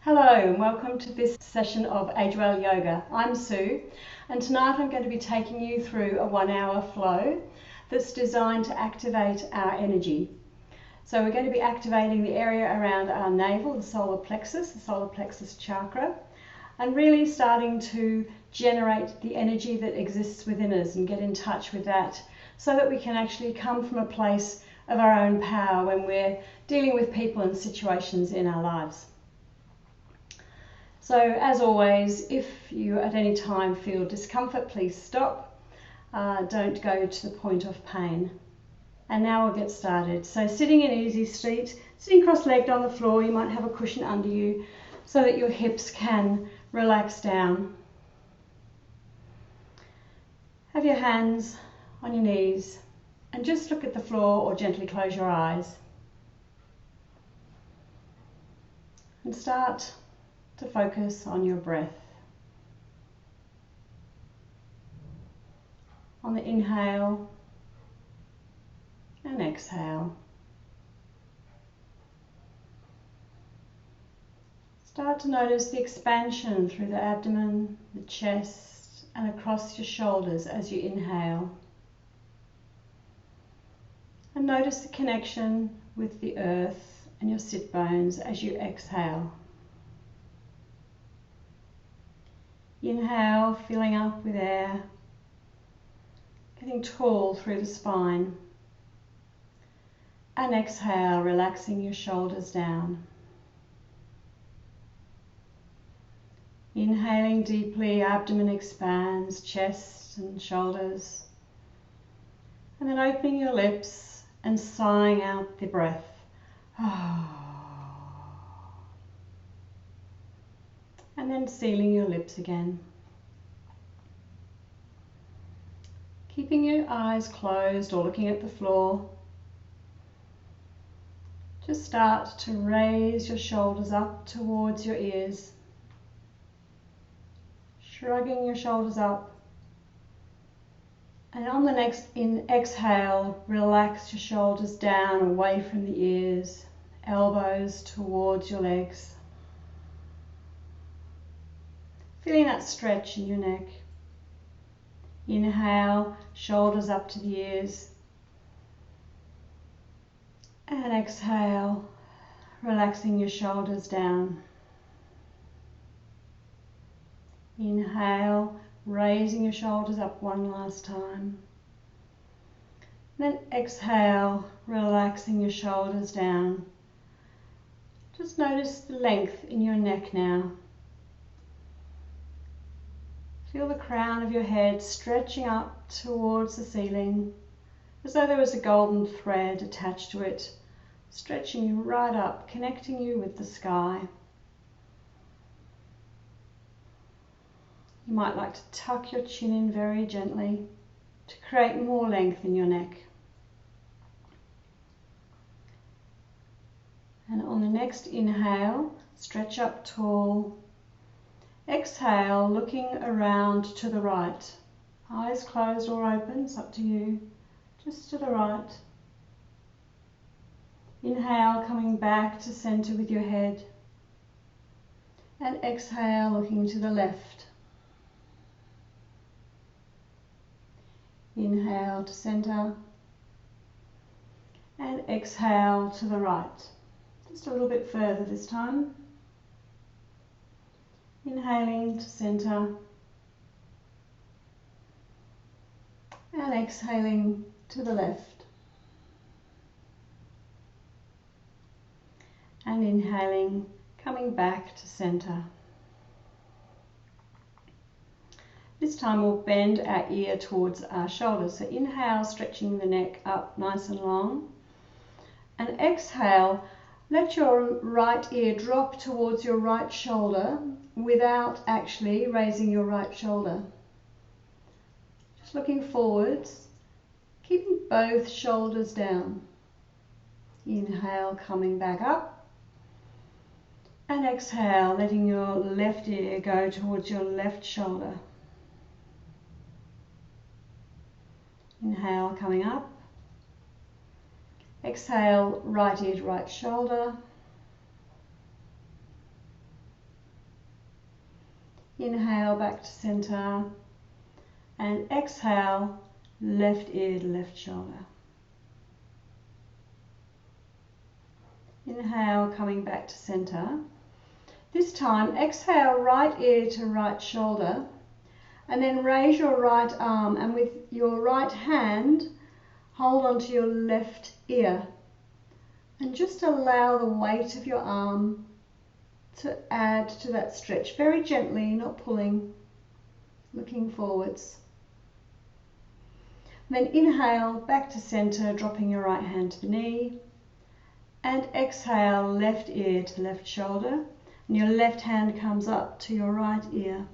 Hello and welcome to this session of Adrenal Yoga. I'm Sue and tonight I'm going to be taking you through a 1-hour flow that's designed to activate our energy. So we're going to be activating the area around our navel, the solar plexus chakra, and really starting to generate the energy that exists within us and get in touch with that so that we can actually come from a place of our own power when we're dealing with people and situations in our lives. So as always, if you at any time feel discomfort, please stop. Don't go to the point of pain. And now we'll get started. So sitting in easy seat, sitting cross-legged on the floor, you might have a cushion under you so that your hips can relax down. Have your hands on your knees and just look at the floor or gently close your eyes. And start to focus on your breath. On the inhale and exhale. Start to notice the expansion through the abdomen, the chest, and across your shoulders as you inhale. And notice the connection with the earth and your sit bones as you exhale. Inhale, filling up with air, getting tall through the spine. And exhale, relaxing your shoulders down. Inhaling deeply, abdomen expands, chest and shoulders. And then opening your lips and sighing out the breath. And then sealing your lips again. Keeping your eyes closed or looking at the floor. Just start to raise your shoulders up towards your ears. Shrugging your shoulders up. And on the next exhale, relax your shoulders down away from the ears, elbows towards your legs. Feeling that stretch in your neck. Inhale, shoulders up to the ears. And exhale, relaxing your shoulders down. Inhale, raising your shoulders up one last time. Then exhale, relaxing your shoulders down. Just notice the length in your neck now. Feel the crown of your head stretching up towards the ceiling, as though there was a golden thread attached to it, stretching you right up, connecting you with the sky. You might like to tuck your chin in very gently to create more length in your neck. And on the next inhale, stretch up tall. Exhale, looking around to the right. Eyes closed or open, it's up to you. Just to the right. Inhale, coming back to center with your head. And exhale, looking to the left. Inhale to center. And exhale to the right. Just a little bit further this time. Inhaling to center and exhaling to the left and inhaling, coming back to center. This time we'll bend our ear towards our shoulders. So inhale, stretching the neck up nice and long, and exhale, let your right ear drop towards your right shoulder without actually raising your right shoulder. Just looking forwards, keeping both shoulders down. Inhale, coming back up. And exhale, letting your left ear go towards your left shoulder. Inhale, coming up. Exhale, right ear to right shoulder. Inhale back to center, and exhale, left ear to left shoulder. Inhale, coming back to center. This time, exhale, right ear to right shoulder, and then raise your right arm, and with your right hand, hold onto your left ear, and just allow the weight of your arm to add to that stretch, very gently, not pulling, looking forwards. Then inhale, back to center, dropping your right hand to the knee, and exhale, left ear to the left shoulder, and your left hand comes up to your right ear.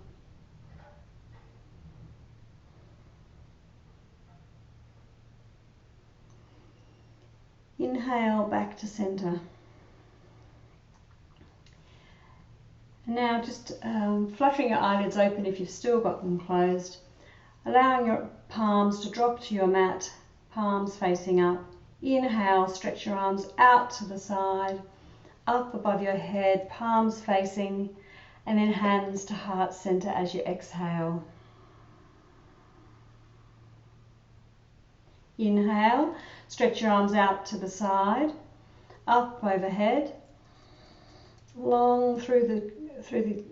Inhale, back to center. Now just fluttering your eyelids open if you've still got them closed, allowing your palms to drop to your mat, palms facing up. Inhale, stretch your arms out to the side, up above your head, palms facing, and then hands to heart center as you exhale. Inhale, stretch your arms out to the side, up overhead, long through the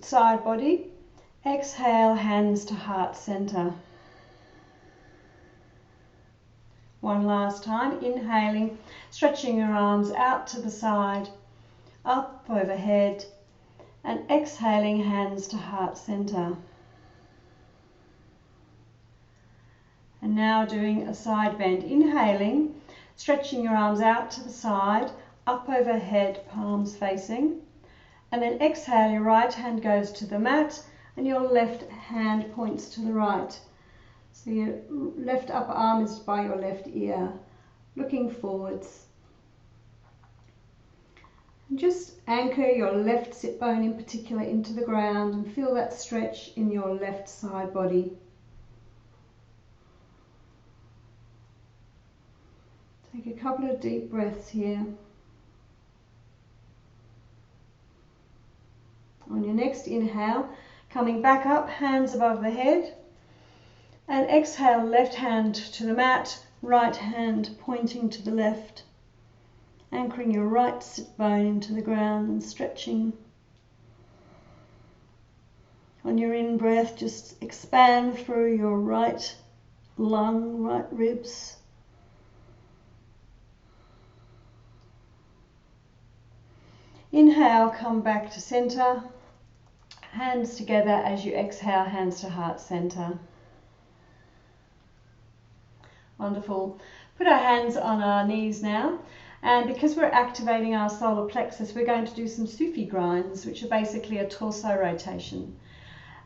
side body. Exhale, hands to heart center. One last time, inhaling, stretching your arms out to the side, up overhead, and exhaling, hands to heart center. And now doing a side bend, inhaling, stretching your arms out to the side, up overhead, palms facing, and then exhale, your right hand goes to the mat and your left hand points to the right. So your left upper arm is by your left ear, looking forwards. And just anchor your left sit bone in particular into the ground and feel that stretch in your left side body. Take a couple of deep breaths here. On your next inhale, coming back up, hands above the head, and exhale, left hand to the mat, right hand pointing to the left, anchoring your right sit bone into the ground and stretching. On your in-breath, just expand through your right lung, right ribs. Inhale, come back to center. Hands together as you exhale, hands to heart center. Wonderful. Put our hands on our knees now, and because we're activating our solar plexus, we're going to do some Sufi Grinds, which are basically a torso rotation.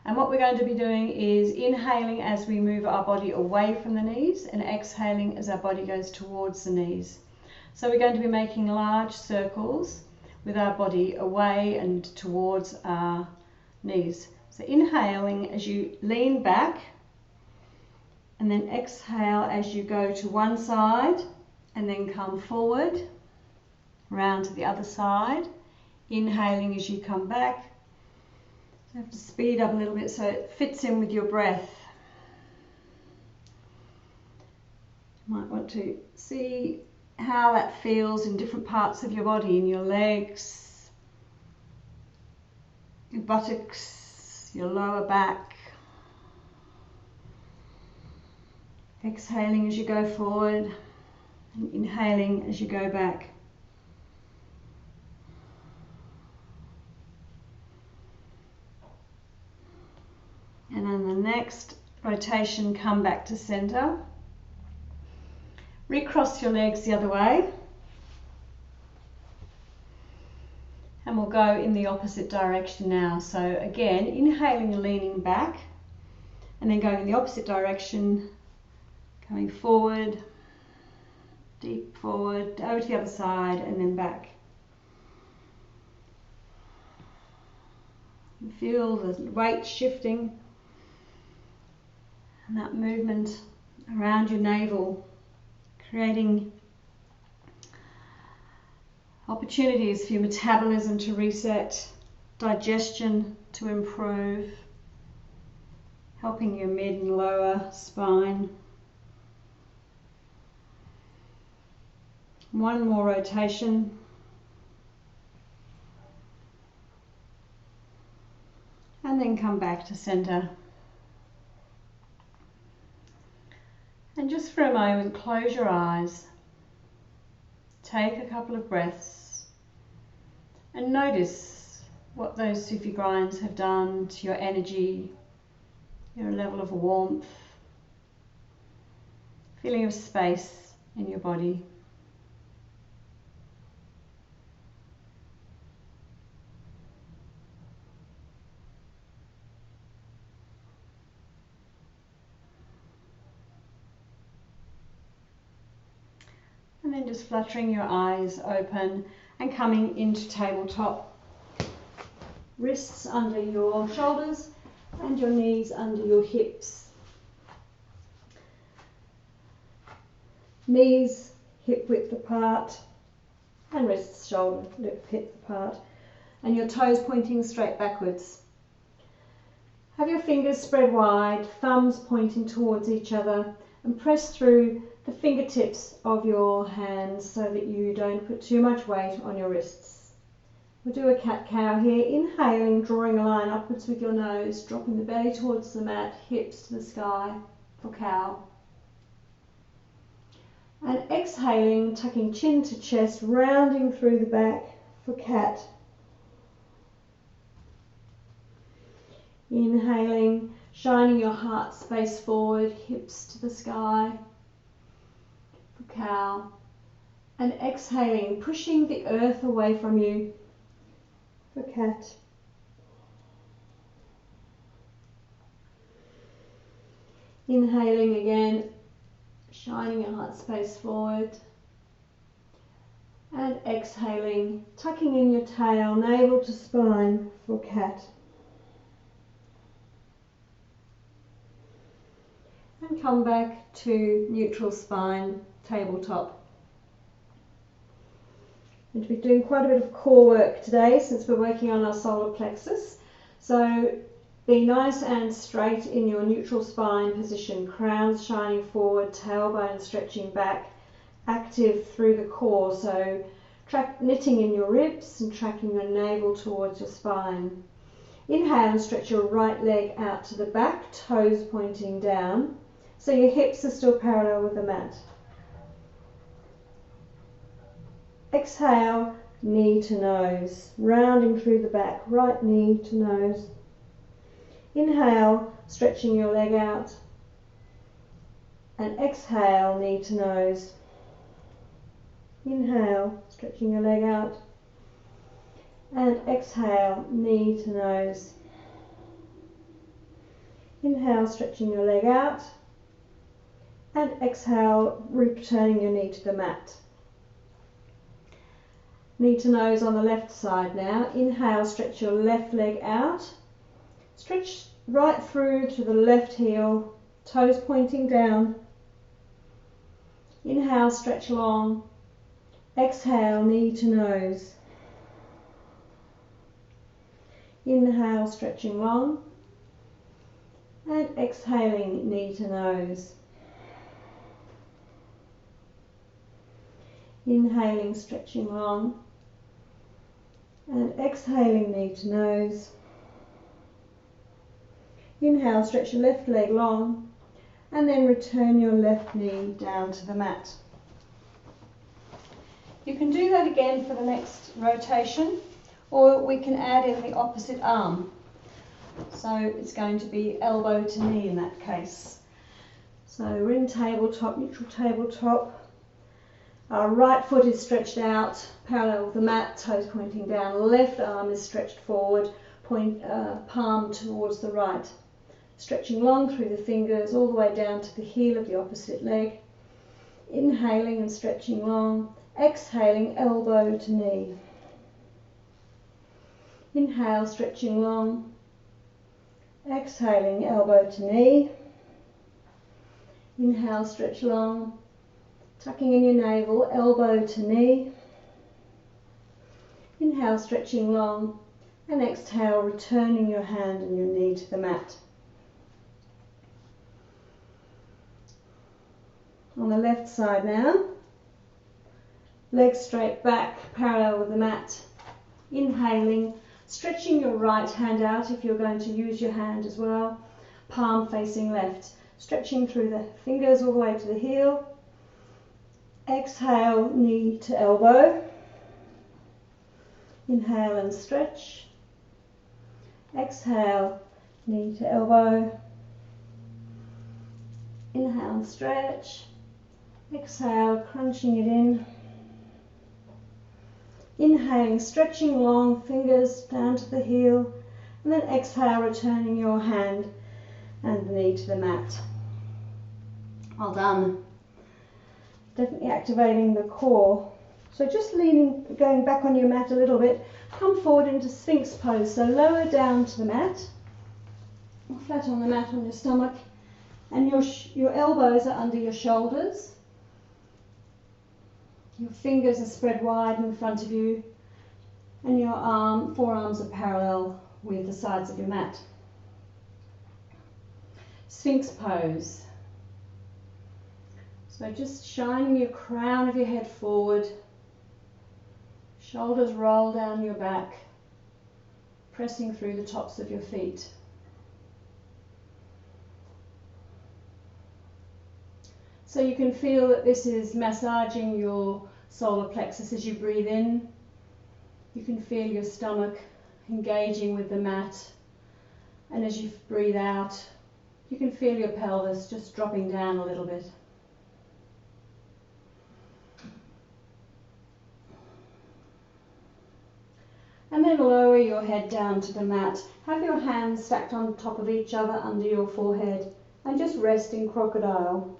And what we're going to be doing is inhaling as we move our body away from the knees and exhaling as our body goes towards the knees. So we're going to be making large circles with our body away and towards our knees. So inhaling as you lean back, and then exhale as you go to one side and then come forward, round to the other side. Inhaling as you come back. So you have to speed up a little bit so it fits in with your breath. You might want to see how that feels in different parts of your body, in your legs, your buttocks, your lower back. Exhaling as you go forward and inhaling as you go back. And then the next rotation, come back to center. Recross your legs the other way. And we'll go in the opposite direction now. So again, inhaling and leaning back, and then going in the opposite direction, coming forward, deep forward, over to the other side, and then back. You feel the weight shifting and that movement around your navel, creating opportunities for your metabolism to reset, digestion to improve, helping your mid and lower spine. One more rotation. And then come back to center. And just for a moment, close your eyes. Take a couple of breaths and notice what those Sufi Grinds have done to your energy, your level of warmth, feeling of space in your body. And then just fluttering your eyes open and coming into tabletop. Wrists under your shoulders and your knees under your hips. Knees hip width apart and wrists shoulder width apart. And your toes pointing straight backwards. Have your fingers spread wide, thumbs pointing towards each other, and press through the fingertips of your hands so that you don't put too much weight on your wrists. We'll do a cat-cow here, inhaling, drawing a line upwards with your nose, dropping the belly towards the mat, hips to the sky for cow. And exhaling, tucking chin to chest, rounding through the back for cat. Inhaling, shining your heart space forward, hips to the sky for cow. And exhaling, pushing the earth away from you for cat. Inhaling again, shining your heart space forward. And exhaling, tucking in your tail, navel to spine for cat. And come back to neutral spine, tabletop. I'm going to be doing quite a bit of core work today since we're working on our solar plexus. So be nice and straight in your neutral spine position, crowns shining forward, tailbone stretching back, active through the core. So knitting in your ribs and tracking your navel towards your spine. Inhale and stretch your right leg out to the back, toes pointing down. So your hips are still parallel with the mat. Exhale, knee to nose, rounding through the back, right knee to nose. Inhale, stretching your leg out. And exhale, knee to nose. Inhale, stretching your leg out. And exhale, knee to nose. Inhale, stretching your leg out. And exhale, returning your knee to the mat. Knee to nose on the left side now. Inhale, stretch your left leg out. Stretch right through to the left heel, toes pointing down. Inhale, stretch long. Exhale, knee to nose. Inhale, stretching long. And exhaling, knee to nose. Inhaling, stretching long. And exhaling, knee to nose. Inhale, stretch your left leg long. And then return your left knee down to the mat. You can do that again for the next rotation, or we can add in the opposite arm. So it's going to be elbow to knee in that case. So we're in tabletop, neutral tabletop. Our right foot is stretched out, parallel with the mat, toes pointing down. Left arm is stretched forward, palm towards the right. Stretching long through the fingers, all the way down to the heel of the opposite leg. Inhaling and stretching long. Exhaling, elbow to knee. Inhale, stretching long. Exhaling, elbow to knee. Inhale, stretch long. Tucking in your navel, elbow to knee. Inhale, stretching long. And exhale, returning your hand and your knee to the mat. On the left side now. Legs straight back, parallel with the mat. Inhaling, stretching your right hand out if you're going to use your hand as well. Palm facing left. Stretching through the fingers all the way to the heel. Exhale, knee to elbow. Inhale and stretch. Exhale, knee to elbow. Inhale and stretch. Exhale, crunching it in. Inhaling, stretching long fingers down to the heel. And then exhale, returning your hand and the knee to the mat. Well done. Definitely activating the core. So just leaning, going back on your mat a little bit, come forward into Sphinx pose. So lower down to the mat, flat on the mat on your stomach, and your elbows are under your shoulders. Your fingers are spread wide in front of you, and your forearms are parallel with the sides of your mat. Sphinx pose. So just shining your crown of your head forward, shoulders roll down your back, pressing through the tops of your feet. So you can feel that this is massaging your solar plexus as you breathe in. You can feel your stomach engaging with the mat, and as you breathe out, you can feel your pelvis just dropping down a little bit. And then lower your head down to the mat. Have your hands stacked on top of each other under your forehead and just rest in crocodile.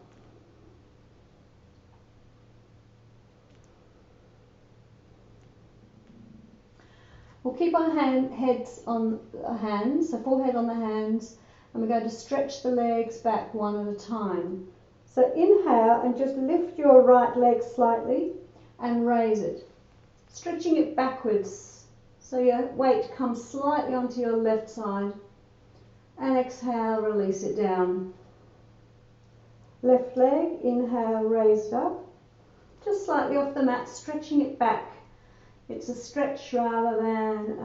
We'll keep our heads on the hands, so forehead on the hands, and we're going to stretch the legs back one at a time. So inhale and just lift your right leg slightly and raise it, stretching it backwards. So your weight comes slightly onto your left side, and exhale, release it down. Left leg, inhale, raised up, just slightly off the mat, stretching it back. It's a stretch rather than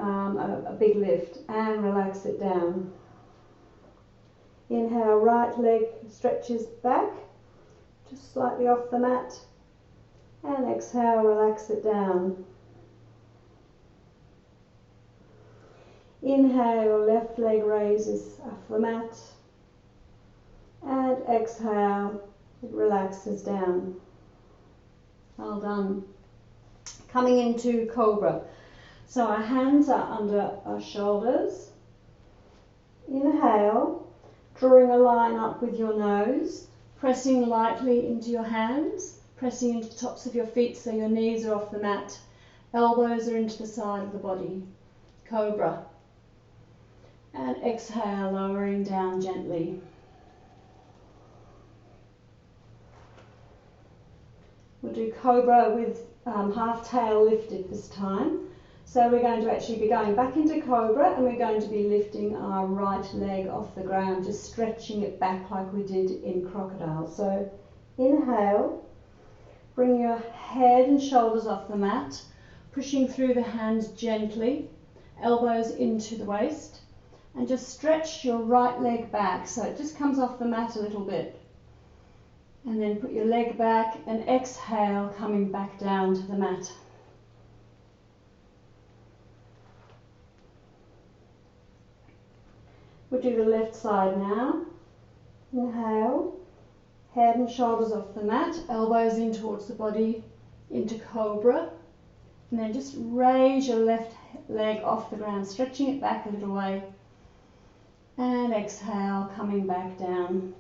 a big lift, and relax it down. Inhale, right leg stretches back, just slightly off the mat, and exhale, relax it down. Inhale, left leg raises off the mat, and exhale, it relaxes down. Well done. Coming into Cobra. So our hands are under our shoulders. Inhale, drawing a line up with your nose, pressing lightly into your hands, pressing into the tops of your feet so your knees are off the mat, elbows are into the side of the body. Cobra. And exhale, lowering down gently. We'll do Cobra with half tail lifted this time. So we're going to actually be going back into Cobra, and we're going to be lifting our right leg off the ground, just stretching it back like we did in Crocodile. So inhale, bring your head and shoulders off the mat, pushing through the hands gently, elbows into the waist, and just stretch your right leg back so it just comes off the mat a little bit. And then put your leg back and exhale, coming back down to the mat. We'll do the left side now. Inhale, head and shoulders off the mat, elbows in towards the body, into Cobra. And then just raise your left leg off the ground, stretching it back a little way. And exhale, coming back down.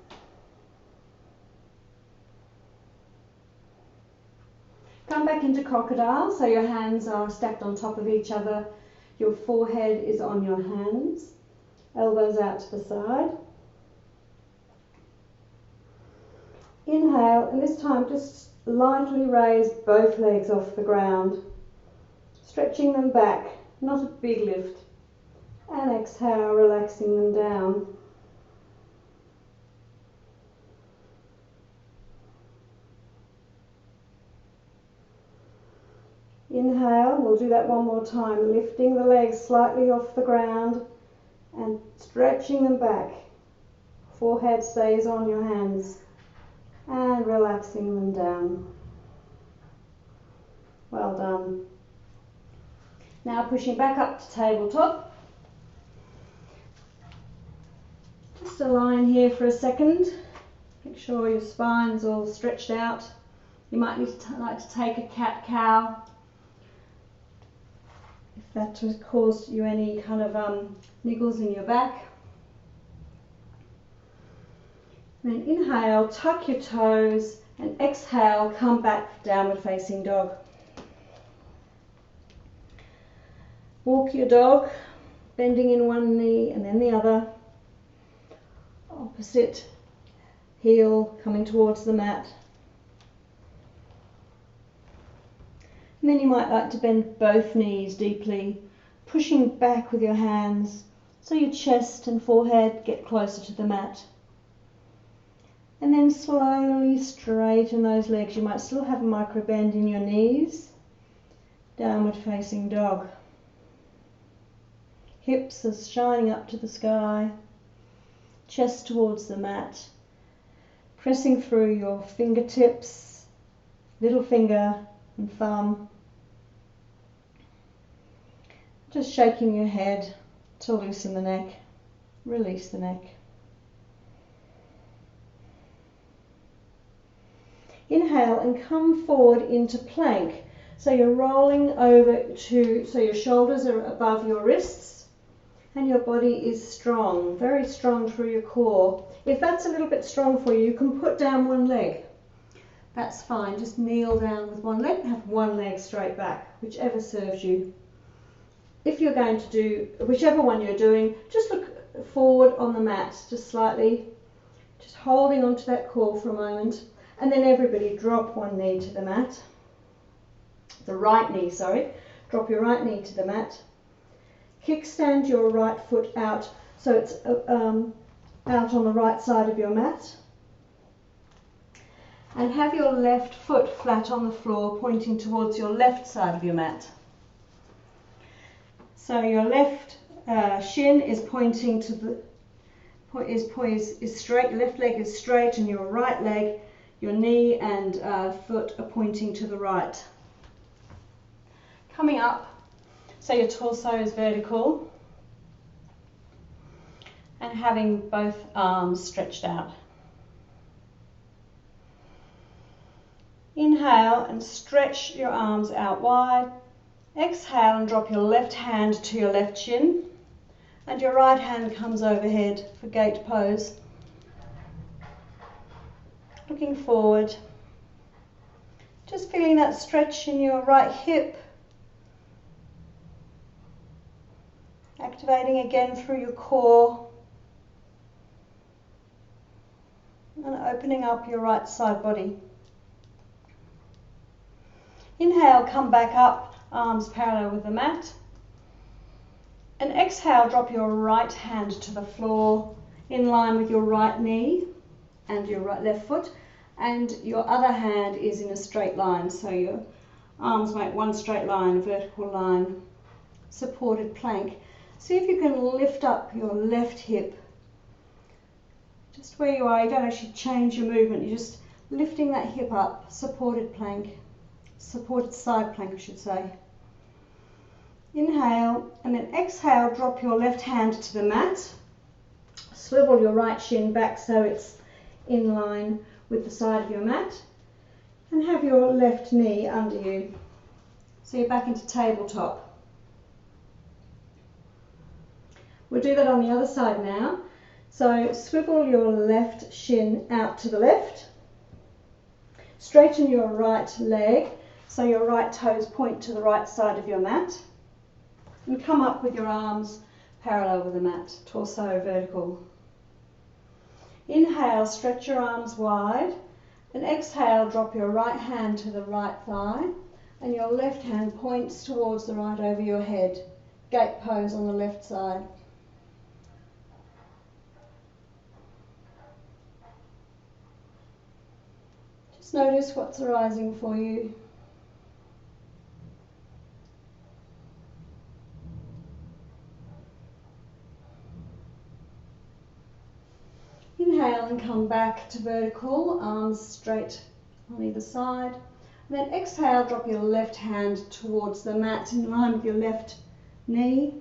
Come back into Crocodile, so your hands are stacked on top of each other. Your forehead is on your hands, elbows out to the side. Inhale, and this time just lightly raise both legs off the ground, stretching them back, not a big lift. And exhale, relaxing them down. we'll do that one more time, lifting the legs slightly off the ground and stretching them back. Forehead stays on your hands and relaxing them down. Well done. Now pushing back up to tabletop. Just align here for a second. Make sure your spine's all stretched out. You might like to take a cat-cow if that has caused you any kind of niggles in your back. And then inhale, tuck your toes, and exhale, come back, downward facing dog. Walk your dog, bending in one knee and then the other. Opposite heel coming towards the mat. And then you might like to bend both knees deeply, pushing back with your hands so your chest and forehead get closer to the mat. And then slowly straighten those legs. You might still have a micro bend in your knees. Downward facing dog. Hips are shining up to the sky. Chest towards the mat. Pressing through your fingertips, little finger and thumb. Just shaking your head to loosen the neck. Release the neck. Inhale and come forward into plank. So you're rolling over so your shoulders are above your wrists and your body is strong, very strong through your core. If that's a little bit strong for you, you can put down one leg. That's fine, just kneel down with one leg and have one leg straight back, whichever serves you. If you're going to do, whichever one you're doing, just look forward on the mat, just slightly, just holding onto that core for a moment. And then everybody drop one knee to the mat. The right knee, sorry. Drop your right knee to the mat. Kickstand your right foot out so it's out on the right side of your mat. And have your left foot flat on the floor pointing towards your left side of your mat. So your left shin is pointing to the, is straight, left leg is straight and your right leg, your knee and foot are pointing to the right. Coming up, so your torso is vertical and having both arms stretched out. Inhale and stretch your arms out wide. Exhale and drop your left hand to your left shin and your right hand comes overhead for gate pose. Looking forward, just feeling that stretch in your right hip, activating again through your core and opening up your right side body. Inhale, come back up, arms parallel with the mat, and exhale, drop your right hand to the floor in line with your right knee and your left foot, and your other hand is in a straight line, so your arms make one straight line, vertical line, supported plank. See if you can lift up your left hip, just where you are. You don't actually change your movement, you're just lifting that hip up, supported plank, supported side plank I should say. Inhale and then exhale, drop your left hand to the mat, swivel your right shin back so it's in line with the side of your mat and have your left knee under you. So you're back into tabletop. We'll do that on the other side now. So swivel your left shin out to the left, straighten your right leg so your right toes point to the right side of your mat and come up with your arms parallel with the mat, torso vertical. Inhale, stretch your arms wide, and exhale, drop your right hand to the right thigh and your left hand points towards the right over your head. Gate pose on the left side. Just notice what's arising for you. inhale and come back to vertical, arms straight on either side. And then exhale, drop your left hand towards the mat in line with your left knee.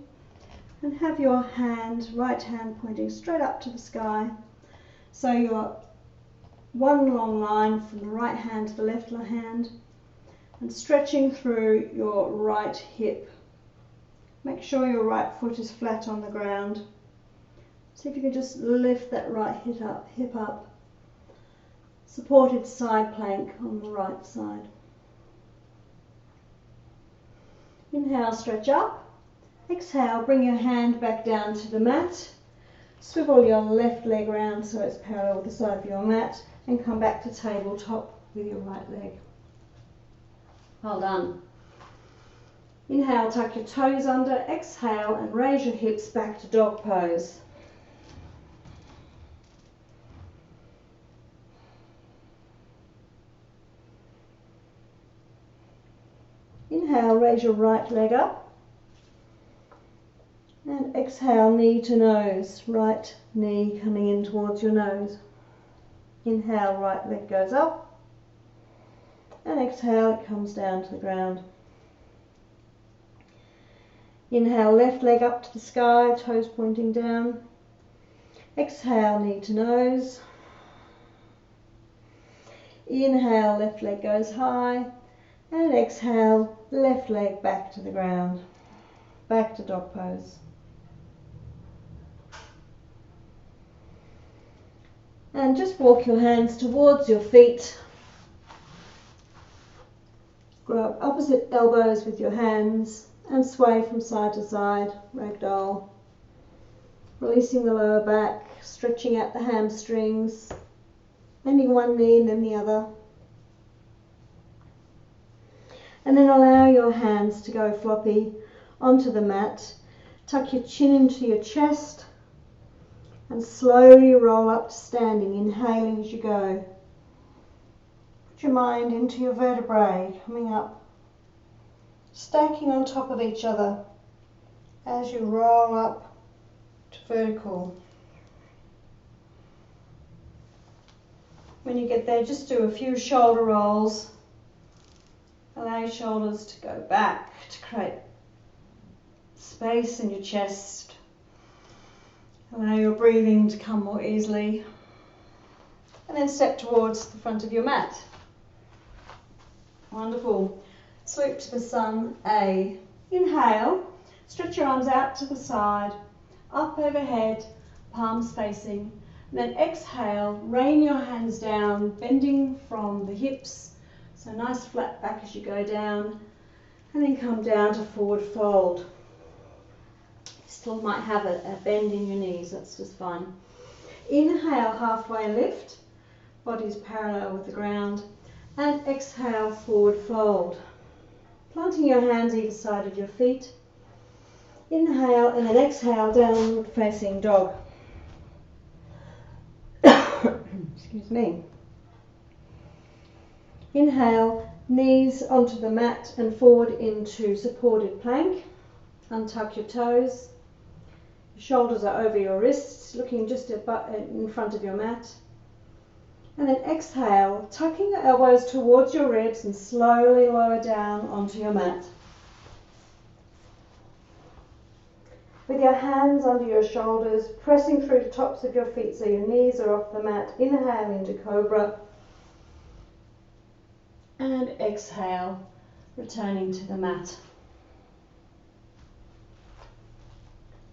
And have your hand, right hand, pointing straight up to the sky. So you're one long line from the right hand to the left hand, and stretching through your right hip. Make sure your right foot is flat on the ground. See if you can just lift that right hip up. Supported side plank on the right side. Inhale, stretch up. Exhale, bring your hand back down to the mat. Swivel your left leg round so it's parallel with the side of your mat, and come back to tabletop with your right leg. Well done. Inhale, tuck your toes under. Exhale and raise your hips back to dog pose. Inhale, raise your right leg up. And exhale, knee to nose, right knee coming in towards your nose. Inhale, right leg goes up. And exhale, it comes down to the ground. Inhale, left leg up to the sky, toes pointing down. Exhale, knee to nose. Inhale, left leg goes high. And exhale, left leg back to the ground. Back to dog pose. And just walk your hands towards your feet. Grab opposite elbows with your hands and sway from side to side, ragdoll. Releasing the lower back, stretching out the hamstrings, bending one knee and then the other. And then allow your hands to go floppy onto the mat. Tuck your chin into your chest and slowly roll up to standing, inhaling as you go. Put your mind into your vertebrae, coming up, stacking on top of each other as you roll up to vertical. When you get there, just do a few shoulder rolls. Allow your shoulders to go back to create space in your chest. Allow your breathing to come more easily. And then step towards the front of your mat. Wonderful. Swoop to the sun, A. Inhale, stretch your arms out to the side, up overhead, palms facing. And then exhale, rain your hands down, bending from the hips. So nice flat back as you go down. And then come down to forward fold. Still might have a bend in your knees, that's just fine. Inhale, halfway lift, body's parallel with the ground, and exhale, forward fold. Planting your hands either side of your feet. Inhale and then exhale, downward facing dog. Excuse me. Inhale, knees onto the mat and forward into supported plank. Untuck your toes. Shoulders are over your wrists, looking just in front of your mat. And then exhale, tucking your elbows towards your ribs and slowly lower down onto your mat. With your hands under your shoulders, pressing through the tops of your feet so your knees are off the mat. Inhale into Cobra. And exhale, returning to the mat.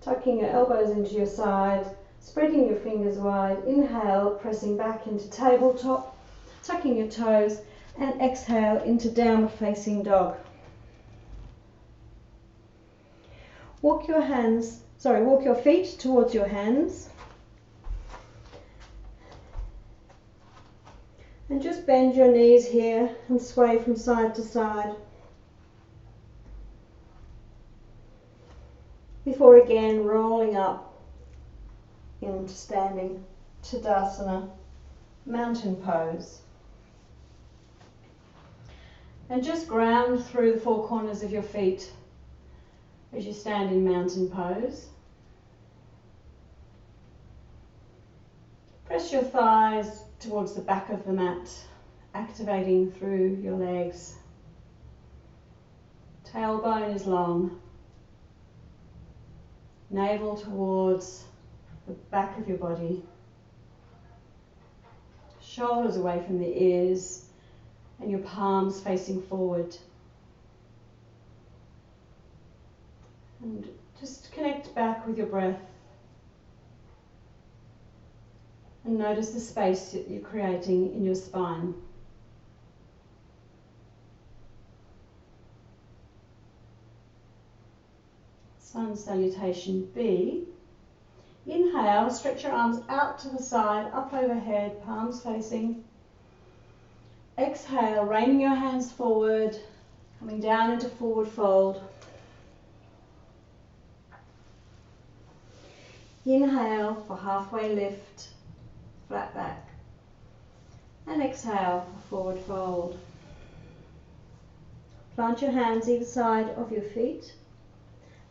Tucking your elbows into your sides, spreading your fingers wide. Inhale, pressing back into tabletop, tucking your toes, and exhale into downward facing dog. Walk your feet towards your hands. And just bend your knees here and sway from side to side. Before again rolling up into standing Tadasana, mountain pose. And just ground through the four corners of your feet as you stand in mountain pose. Press your thighs towards the back of the mat, activating through your legs. Tailbone is long. Navel towards the back of your body. Shoulders away from the ears and your palms facing forward. And just connect back with your breath. And notice the space that you're creating in your spine. Sun salutation B. Inhale, stretch your arms out to the side, up overhead, palms facing. Exhale, raining your hands forward, coming down into forward fold. Inhale for halfway lift, flat back. And exhale for forward fold. Plant your hands either side of your feet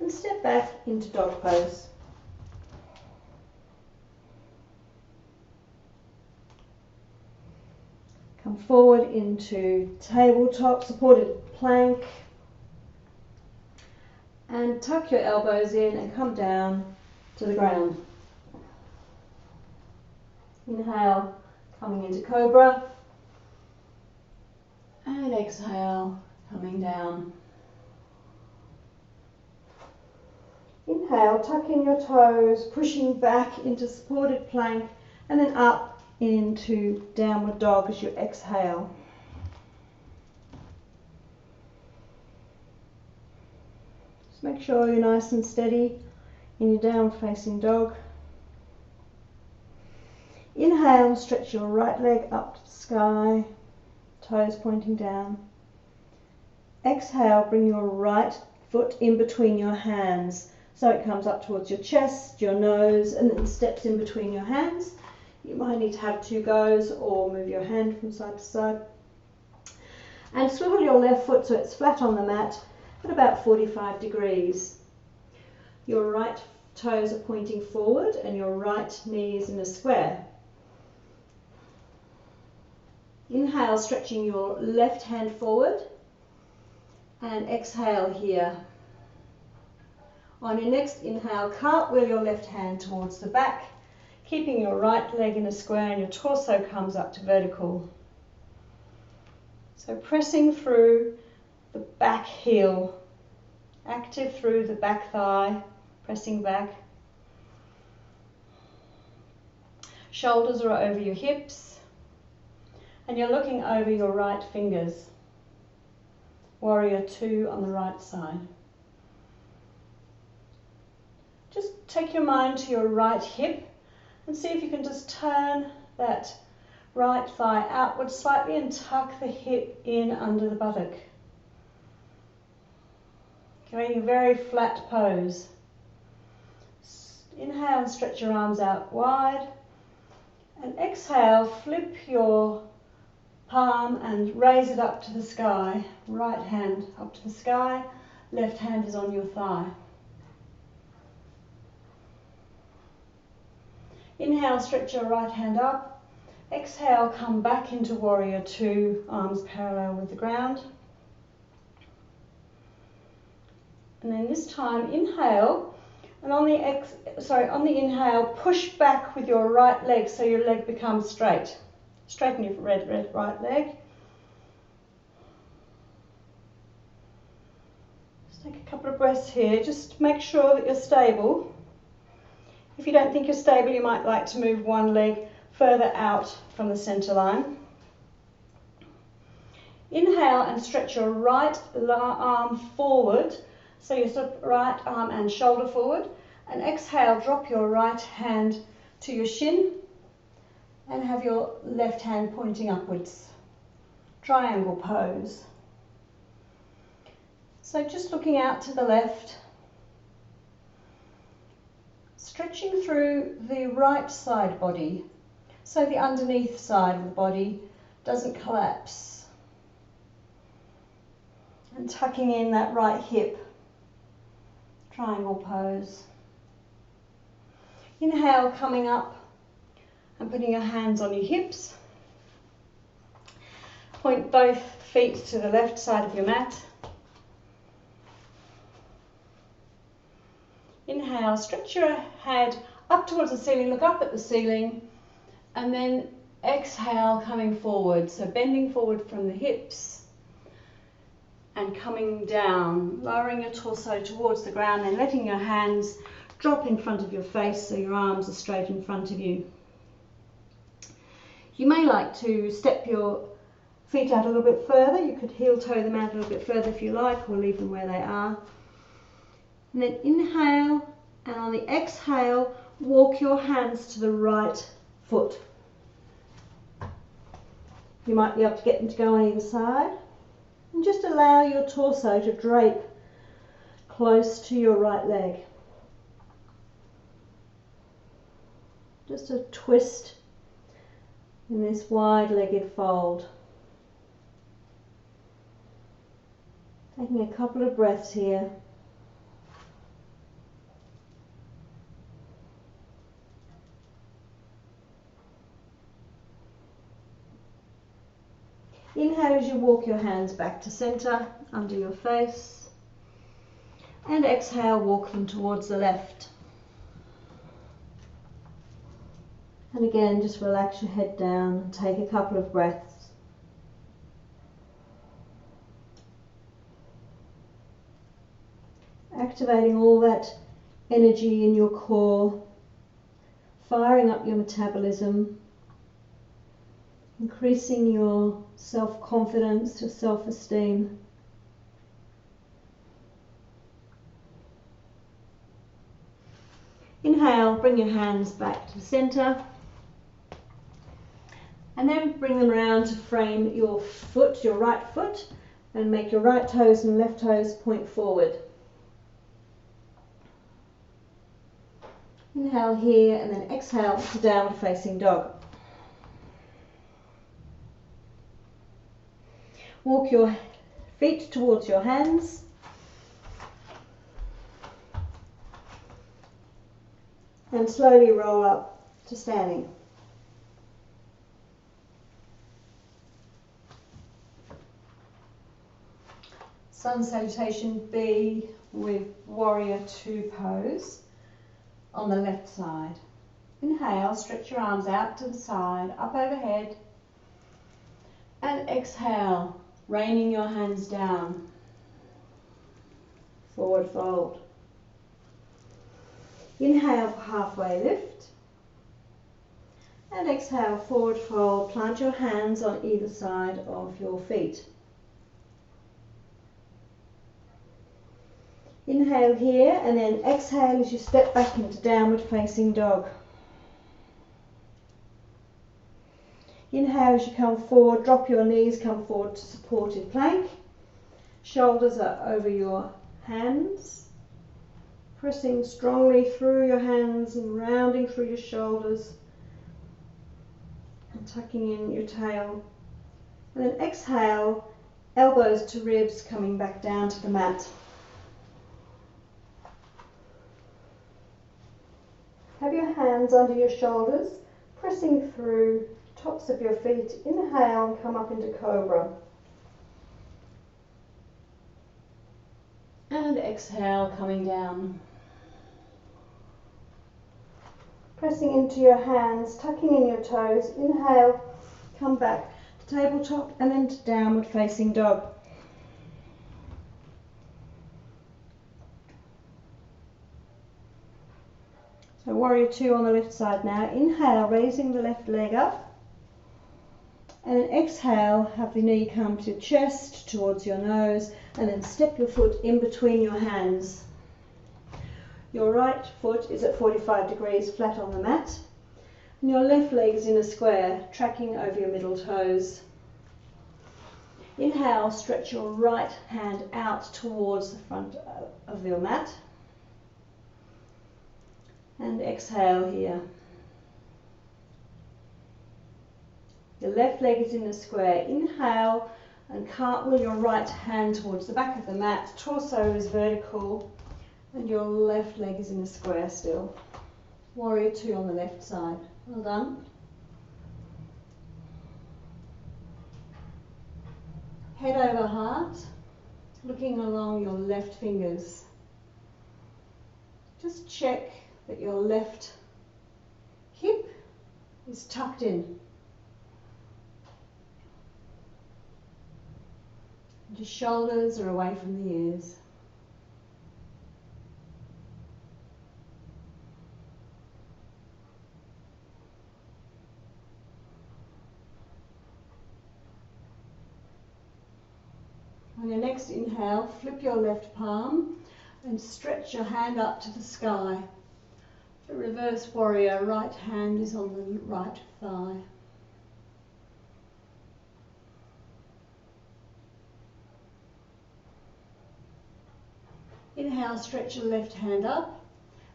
and step back into dog pose. Come forward into tabletop supported plank and tuck your elbows in and come down to the ground. Inhale, coming into Cobra, and exhale, coming down. Inhale, tuck in your toes, pushing back into supported plank, and then up into downward dog as you exhale. Just make sure you're nice and steady in your downward facing dog. Inhale, stretch your right leg up to the sky, toes pointing down. Exhale, bring your right foot in between your hands so it comes up towards your chest, your nose, and then steps in between your hands. You might need to have 2 goes or move your hand from side to side. And swivel your left foot so it's flat on the mat at about 45 degrees. Your right toes are pointing forward and your right knee is in a square. Inhale, stretching your left hand forward, and exhale here. On your next inhale, cartwheel your left hand towards the back, keeping your right leg in a square and your torso comes up to vertical. So pressing through the back heel, active through the back thigh, pressing back. Shoulders are over your hips and you're looking over your right fingers. Warrior 2 on the right side. Just take your mind to your right hip and see if you can just turn that right thigh outward slightly and tuck the hip in under the buttock. Creating a very flat pose. Inhale and stretch your arms out wide. And exhale, flip your palm and raise it up to the sky. Right hand up to the sky, left hand is on your thigh. Inhale, stretch your right hand up. Exhale, come back into Warrior 2, arms parallel with the ground. And then this time, inhale, and on the inhale, push back with your right leg so your leg becomes straight. Straighten your right leg. Just take a couple of breaths here. Just make sure that you're stable. If you don't think you're stable, you might like to move one leg further out from the center line. Inhale and stretch your right arm forward. So your right arm and shoulder forward. And exhale, drop your right hand to your shin and have your left hand pointing upwards. Triangle pose. So just looking out to the left, stretching through the right side body so the underneath side of the body doesn't collapse. And tucking in that right hip. Triangle pose. Inhale, coming up and putting your hands on your hips. Point both feet to the left side of your mat. Inhale, stretch your head up towards the ceiling, look up at the ceiling, and then exhale, coming forward. So bending forward from the hips and coming down, lowering your torso towards the ground and letting your hands drop in front of your face so your arms are straight in front of you. You may like to step your feet out a little bit further. You could heel toe them out a little bit further if you like, or leave them where they are. And then inhale, and on the exhale, walk your hands to the right foot. You might be able to get them to go on either side. And just allow your torso to drape close to your right leg. Just a twist in this wide-legged fold. Taking a couple of breaths here. Inhale as you walk your hands back to center, under your face. And exhale, walk them towards the left. And again, just relax your head down and take a couple of breaths. Activating all that energy in your core, firing up your metabolism, increasing your self-confidence, your self-esteem. Inhale, bring your hands back to the center. And then bring them around to frame your foot, your right foot, and make your right toes and left toes point forward. Inhale here and then exhale to downward facing dog. Walk your feet towards your hands. And slowly roll up to standing. Sun salutation B with warrior two pose on the left side. Inhale, stretch your arms out to the side, up overhead. And exhale, raining your hands down. Forward fold. Inhale, halfway lift. And exhale, forward fold. Plant your hands on either side of your feet. Inhale here and then exhale as you step back into downward facing dog. Inhale as you come forward, drop your knees, come forward to supported plank. Shoulders are over your hands. Pressing strongly through your hands and rounding through your shoulders. And tucking in your tail. And then exhale, elbows to ribs, coming back down to the mat. Have your hands under your shoulders, pressing through tops of your feet. Inhale and come up into Cobra. And exhale, coming down. Pressing into your hands, tucking in your toes. Inhale, come back to tabletop and then to downward facing dog. So warrior two on the left side now. Inhale, raising the left leg up. And then exhale, have the knee come to chest, towards your nose, and then step your foot in between your hands. Your right foot is at 45 degrees flat on the mat. And your left leg is in a square, tracking over your middle toes. Inhale, stretch your right hand out towards the front of your mat. And exhale here. Your left leg is in a square. Inhale and cartwheel your right hand towards the back of the mat. Torso is vertical and your left leg is in a square still. Warrior two on the left side. Well done. head over heart, looking along your left fingers. Just check that your left hip is tucked in. Your shoulders are away from the ears. On your next inhale, flip your left palm and stretch your hand up to the sky. The reverse warrior, right hand is on the right thigh. Inhale, stretch your left hand up,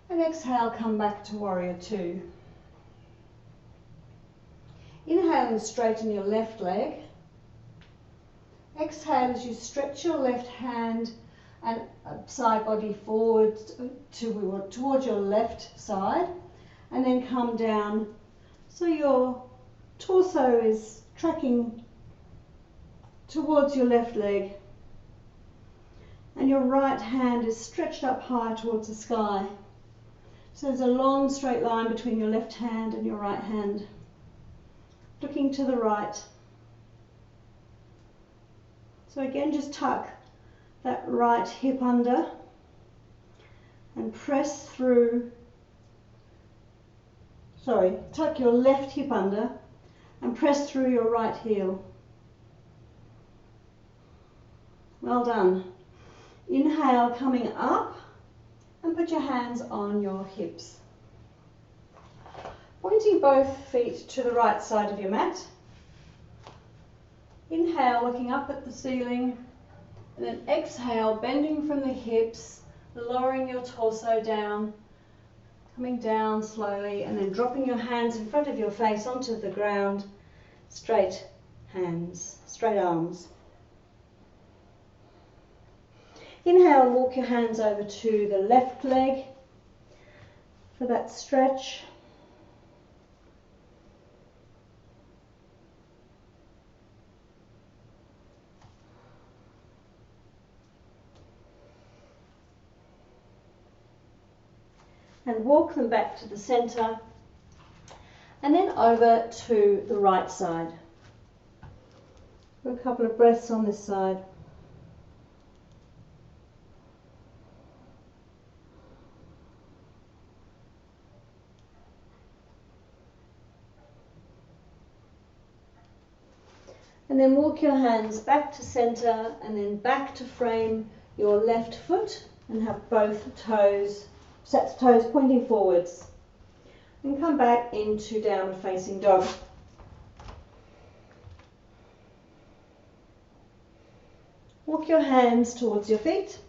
and exhale, come back to warrior two. Inhale and straighten your left leg. Exhale as you stretch your left hand and side body forward towards your left side, and then come down so your torso is tracking towards your left leg, and your right hand is stretched up high towards the sky. So there's a long straight line between your left hand and your right hand, looking to the right. So again, just tuck that right hip under and press through, tuck your left hip under and press through your right heel. Well done. Inhale, coming up, and put your hands on your hips. Pointing both feet to the right side of your mat. Inhale, looking up at the ceiling, and then exhale, bending from the hips, lowering your torso down, coming down slowly, and then dropping your hands in front of your face onto the ground, straight hands, straight arms. Inhale, walk your hands over to the left leg for that stretch. And walk them back to the centre, and then over to the right side. Do a couple of breaths on this side. And then walk your hands back to centre, and then back to frame your left foot, and have both sets of toes pointing forwards, and come back into downward facing dog. Walk your hands towards your feet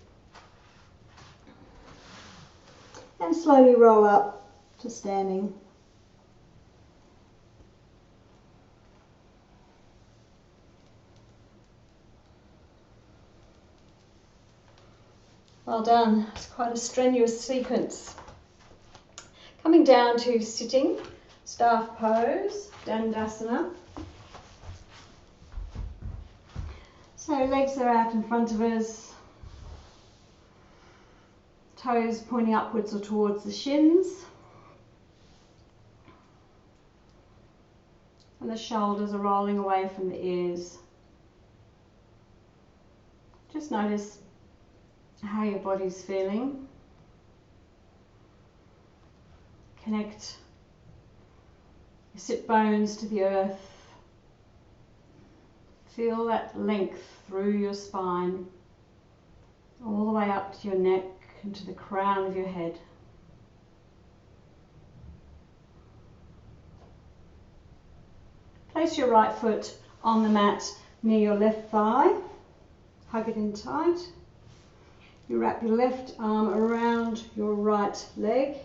and slowly roll up to standing. Well done. It's quite a strenuous sequence. Coming down to sitting, staff pose, Dandasana. So legs are out in front of us, toes pointing upwards or towards the shins, and the shoulders are rolling away from the ears. Just notice how your body's feeling. Connect your sit bones to the earth. Feel that length through your spine, all the way up to your neck and to the crown of your head. Place your right foot on the mat near your left thigh. Hug it in tight. You wrap your left arm around your right leg.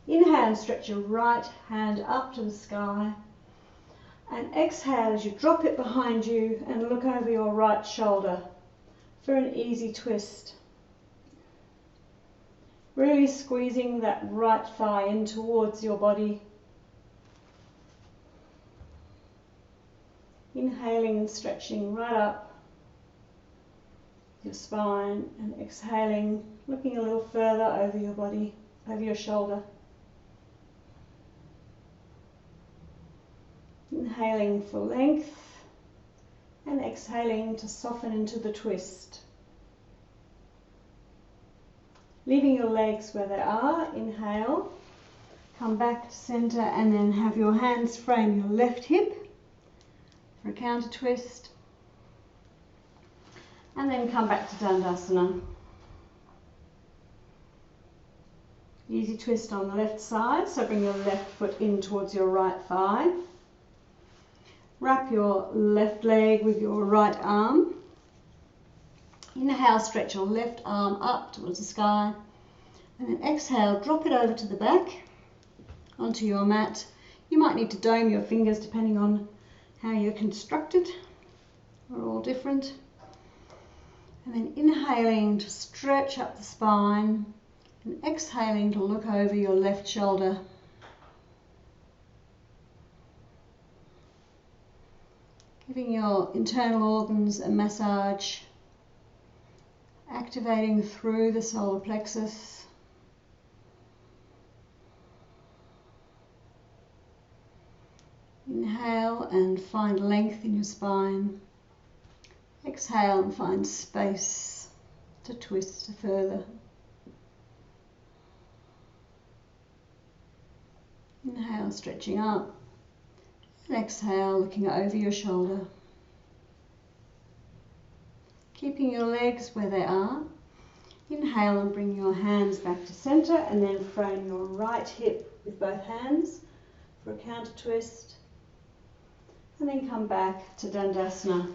Inhale and stretch your right hand up to the sky. And exhale as you drop it behind you and look over your right shoulder for an easy twist. Really squeezing that right thigh in towards your body. Inhaling and stretching right up. your spine, and exhaling, looking a little further over your body, over your shoulder. Inhaling for length and exhaling to soften into the twist. Leaving your legs where they are, inhale, come back to center, and then have your hands frame your left hip for a counter twist. And then come back to Dandasana. Easy twist on the left side, so bring your left foot in towards your right thigh. Wrap your left leg with your right arm. Inhale, stretch your left arm up towards the sky. And then exhale, drop it over to the back onto your mat. You might need to dome your fingers depending on how you're constructed. We're all different. And then inhaling to stretch up the spine and exhaling to look over your left shoulder. Giving your internal organs a massage, activating through the solar plexus. Inhale and find length in your spine. Exhale and find space to twist further. Inhale, stretching up. And exhale, looking over your shoulder. Keeping your legs where they are. Inhale and bring your hands back to center, and then frame your right hip with both hands for a counter twist. And then come back to Dandasana.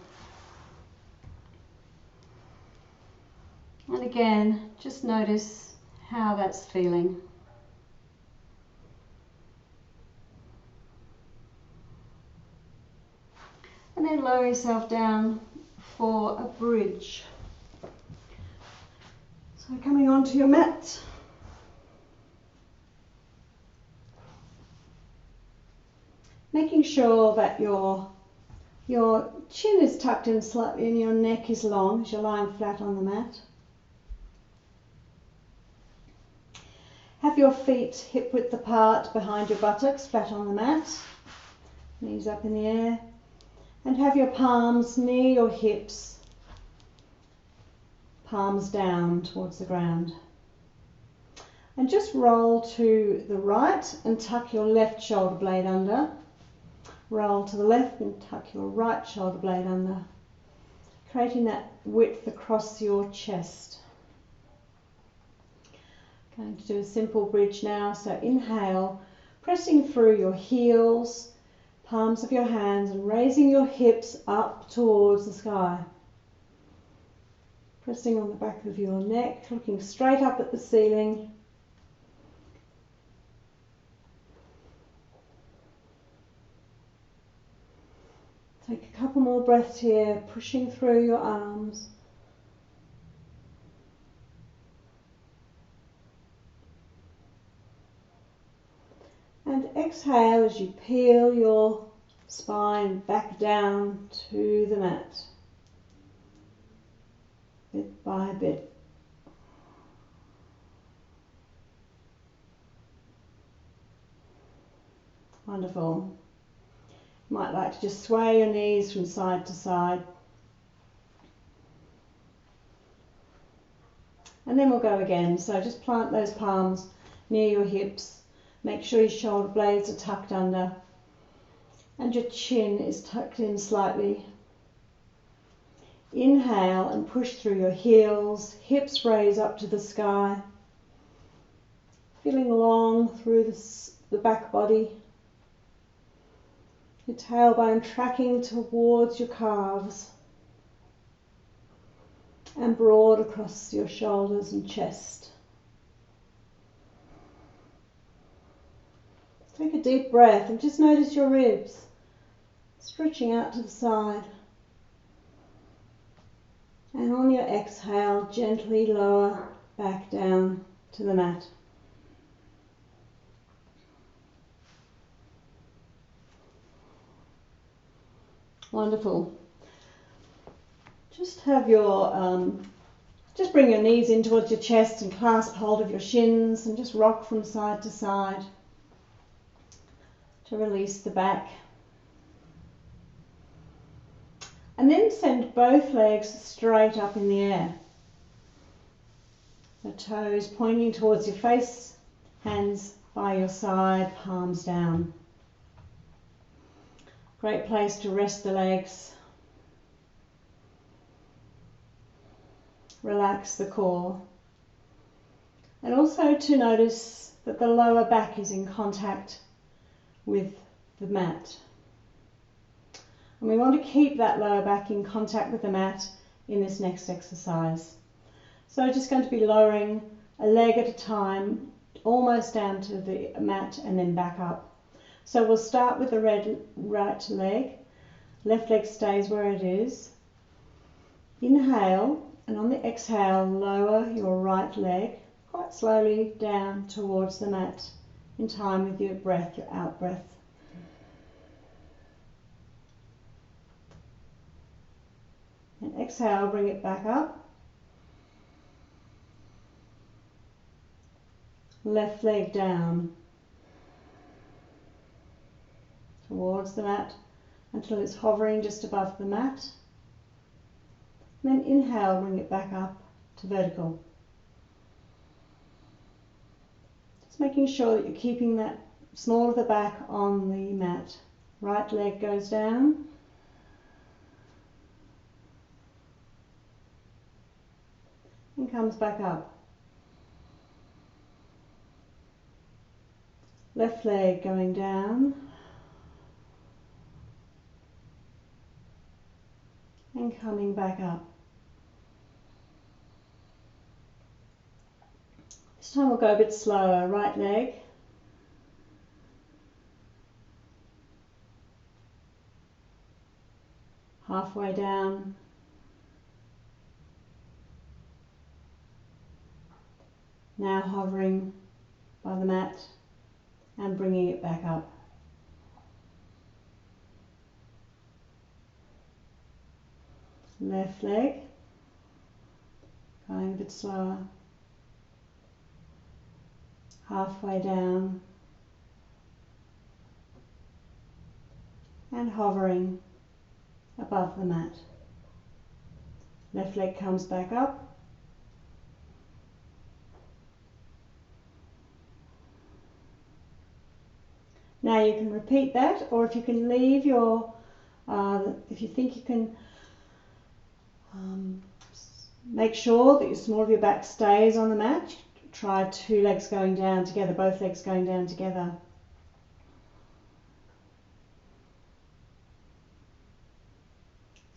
And again, just notice how that's feeling. And then lower yourself down for a bridge. So coming onto your mat. Making sure that your chin is tucked in slightly and your neck is long as you're lying flat on the mat. Have your feet hip width apart behind your buttocks, flat on the mat. Knees up in the air. And have your palms near your hips, palms down towards the ground. And just roll to the right and tuck your left shoulder blade under. Roll to the left and tuck your right shoulder blade under, creating that width across your chest. Going to do a simple bridge now, so inhale, pressing through your heels, palms of your hands, and raising your hips up towards the sky. Pressing on the back of your neck, looking straight up at the ceiling. Take a couple more breaths here, pushing through your arms. And exhale as you peel your spine back down to the mat, bit by bit. Wonderful. You might like to just sway your knees from side to side. And then we'll go again. So just plant those palms near your hips. Make sure your shoulder blades are tucked under and your chin is tucked in slightly. Inhale and push through your heels, hips raise up to the sky. Feeling long through the back body. Your tailbone tracking towards your calves and broad across your shoulders and chest. Take a deep breath and just notice your ribs stretching out to the side. And on your exhale, gently lower back down to the mat. Wonderful. Just have your Just bring your knees in towards your chest and clasp hold of your shins and just rock from side to side to release the back. And then send both legs straight up in the air. The toes pointing towards your face, hands by your side, palms down. Great place to rest the legs. Relax the core. And also to notice that the lower back is in contact with the mat. And we want to keep that lower back in contact with the mat in this next exercise. So just going to be lowering a leg at a time, almost down to the mat and then back up. So we'll start with the right leg. Left leg stays where it is. Inhale, and on the exhale, lower your right leg quite slowly down towards the mat in time with your breath, your out breath. And exhale, bring it back up. Left leg down towards the mat until it's hovering just above the mat. Then inhale, bring it back up to vertical. Just making sure that you're keeping that small of the back on the mat. Right leg goes down. And comes back up. Left leg going down. And coming back up. This time we'll go a bit slower. Right leg. Halfway down. Now hovering by the mat and bringing it back up. Left leg, going a bit slower, halfway down and hovering above the mat. Left leg comes back up. Now you can repeat that, or if you can leave your, if you think you can make sure that your small of your back stays on the mat, try two legs going down together, both legs going down together.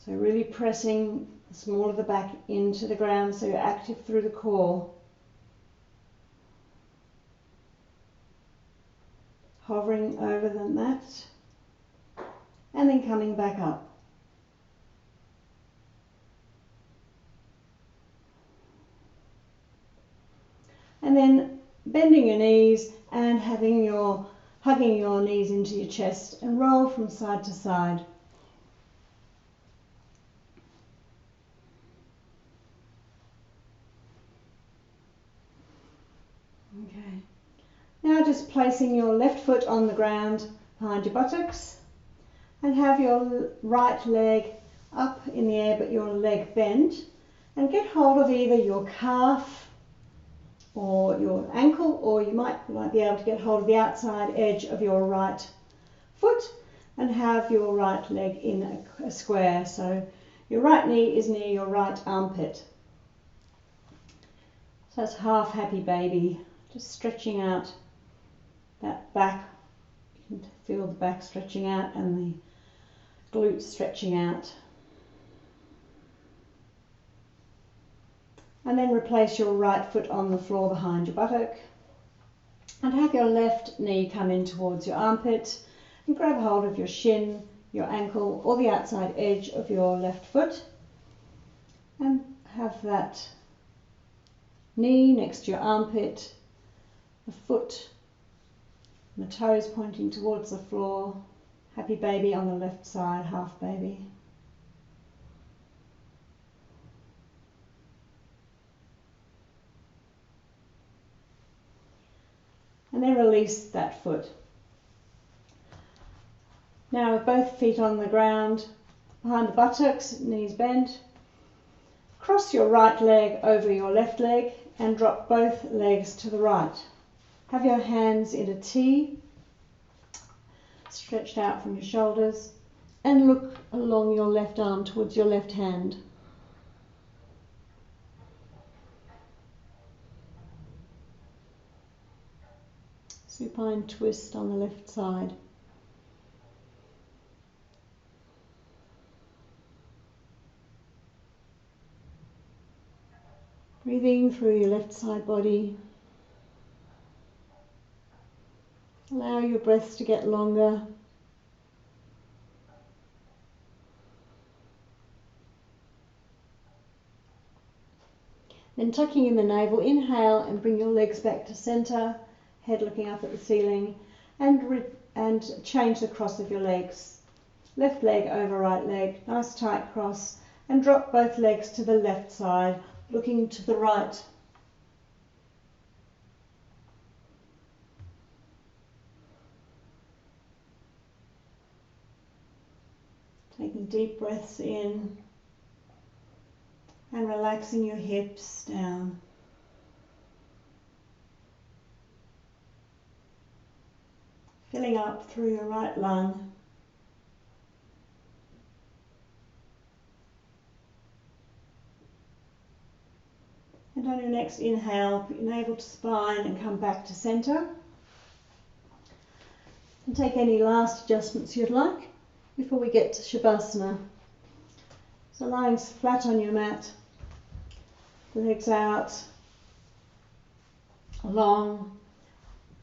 So really pressing the small of the back into the ground so you're active through the core. Hovering over the mat and then coming back up. And then bending your knees and hugging your knees into your chest and roll from side to side. Okay. Now just placing your left foot on the ground behind your buttocks and have your right leg up in the air but your leg bent, and get hold of either your calf or your ankle, or you might be able to get hold of the outside edge of your right foot and have your right leg in a square. So your right knee is near your right armpit. So that's half happy baby, just stretching out that back. You can feel the back stretching out and the glutes stretching out. And then replace your right foot on the floor behind your buttock and have your left knee come in towards your armpit and grab hold of your shin, your ankle or the outside edge of your left foot and have that knee next to your armpit, the foot and the toes pointing towards the floor. Happy baby on the left side, half baby. and then release that foot. Now with both feet on the ground, behind the buttocks, knees bent, cross your right leg over your left leg and drop both legs to the right. Have your hands in a T, stretched out from your shoulders, and look along your left arm towards your left hand. Supine twist on the left side. Breathing through your left side body. Allow your breaths to get longer. Then tucking in the navel, inhale and bring your legs back to center, head looking up at the ceiling, and change the cross of your legs. Left leg over right leg, nice tight cross, and drop both legs to the left side, looking to the right. Taking deep breaths in and relaxing your hips down. Filling up through your right lung. And on your next inhale, put your navel to spine and come back to center. And take any last adjustments you'd like before we get to Shavasana. So lying flat on your mat, legs out, long,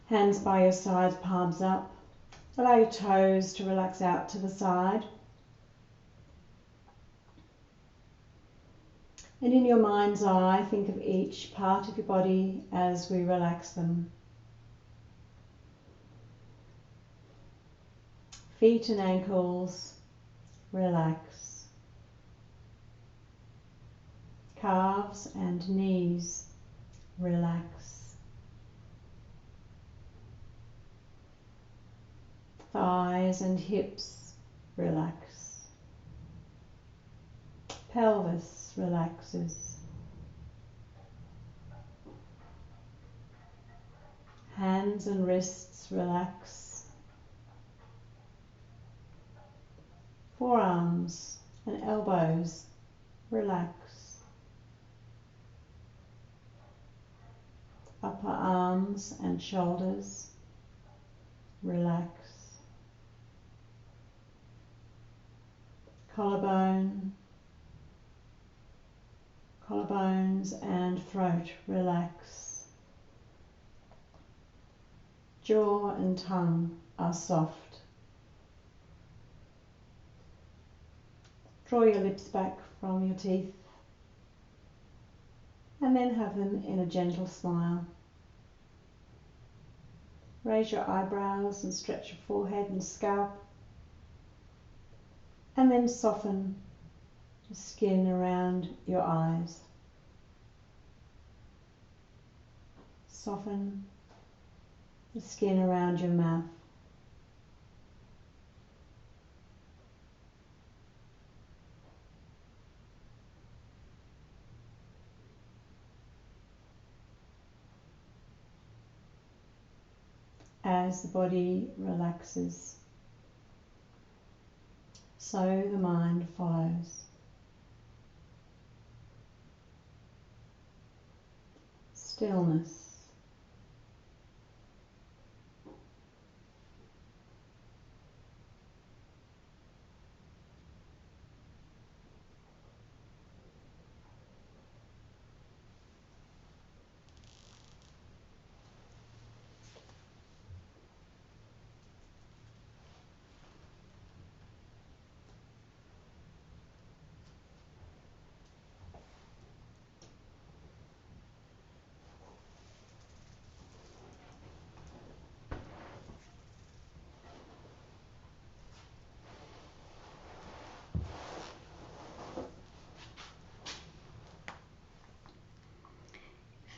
hands by your sides, palms up. Allow your toes to relax out to the side. And in your mind's eye, think of each part of your body as we relax them. Feet and ankles, relax. Calves and knees, relax. Thighs and hips, relax. Pelvis relaxes. Hands and wrists relax. Forearms and elbows relax. Upper arms and shoulders relax. Collarbones and throat relax. Jaw and tongue are soft. Draw your lips back from your teeth and then have them in a gentle smile. Raise your eyebrows and stretch your forehead and scalp, and then soften the skin around your eyes. Soften the skin around your mouth. As the body relaxes, so the mind follows. Stillness.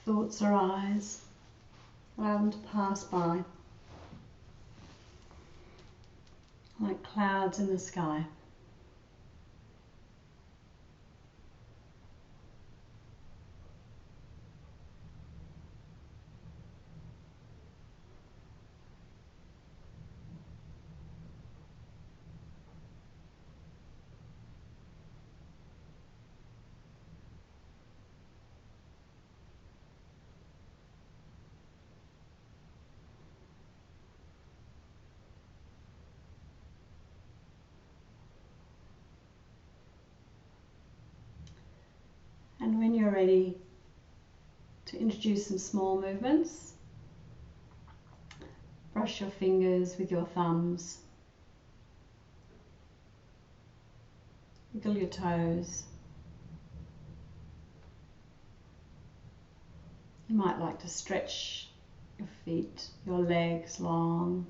Thoughts arise, Allow them to pass by like clouds in the sky. And when you're ready to introduce some small movements, brush your fingers with your thumbs, wiggle your toes. You might like to stretch your feet, your legs long,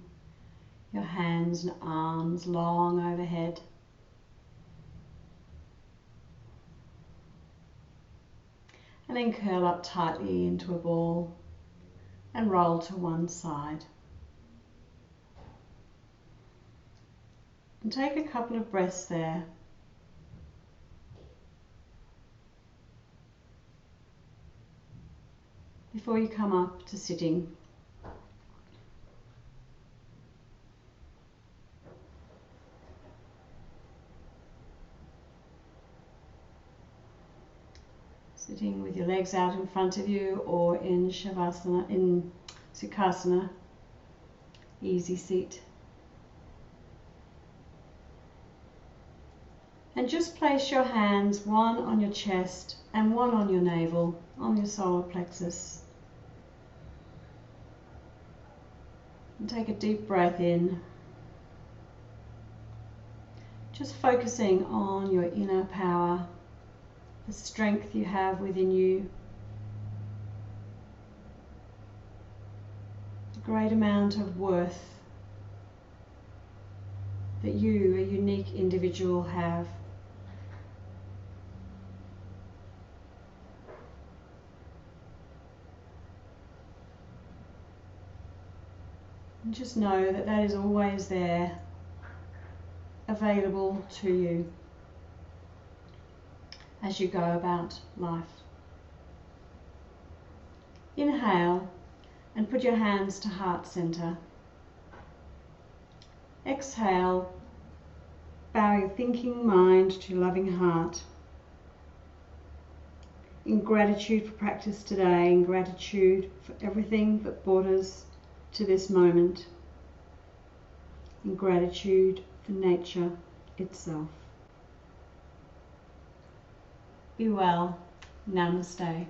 your hands and arms long overhead. And then curl up tightly into a ball and roll to one side. And take a couple of breaths there. Before you come up to sitting. Sitting with your legs out in front of you, or in Shavasana, in Sukhasana, easy seat. And just place your hands, one on your chest and one on your navel, on your solar plexus. And take a deep breath in. Just focusing on your inner power, the strength you have within you, the great amount of worth that you, a unique individual, have. And just know that that is always there, available to you as you go about life. Inhale and put your hands to heart center. Exhale, bow your thinking mind to loving heart. In gratitude for practice today, in gratitude for everything that brought us to this moment, in gratitude for nature itself. Be well. Namaste.